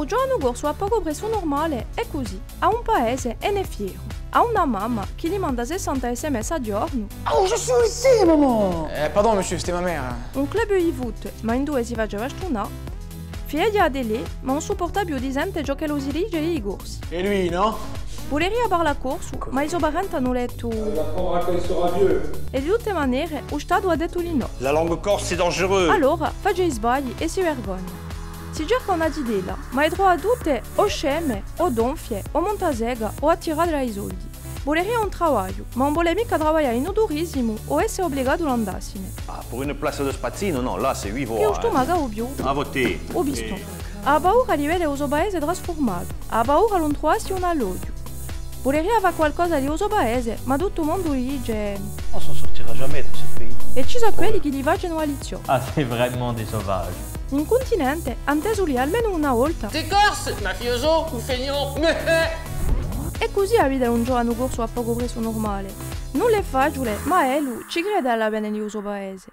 Un giorno corso a poco preso normale è così. A un paese e ne fiero. A una mamma che gli manda 60 sms al giorno. Oh, je suis ici, maman. Pardon, monsieur, c'était ma mère. Un club di voot, ma in due si faceva stunare. Figlia di lei, ma non sopporta più di gente gioca lo si dirige i corsi. Et lui, non? Voleria parlare corso, ma i suoi parenti hanno letto. Il apprendra quand il sera vieux. E di tutte maniere, lo Stato ha detto di no. La langue corse, c'est dangereux. Allora, faccia i sbagli e si vergogna. Si cerca una d'idea, ma è droit a tutte o sceme, o donfie, o montasega, o a tirare ai soldi. Voleria un lavoro, ma non vuole mica lavorare in turismo o essere obbligato a andarsene. Ah, pour une place de spazzino, non, là c'est 8 voix. Che lo stomaco ho più. A voter. Ho visto. Ha paura di vedere il suo paese trasformato. Ha paura di non trovarsi un alloggio. Voleria fare qualcosa di suo paese, ma tutto il mondo gli dice. On s'en sortira jamais dans ce pays. E ci sono quelli che gli facciano la lezione. Ah, c'est vraiment des sauvages. In continente, anteso lì almeno una volta. T'es corse, mafioso ou feignant. E così la vita è un giorno corso a poco preso normale. Non è facile, ma Elu ci crede alla bene di suo paese.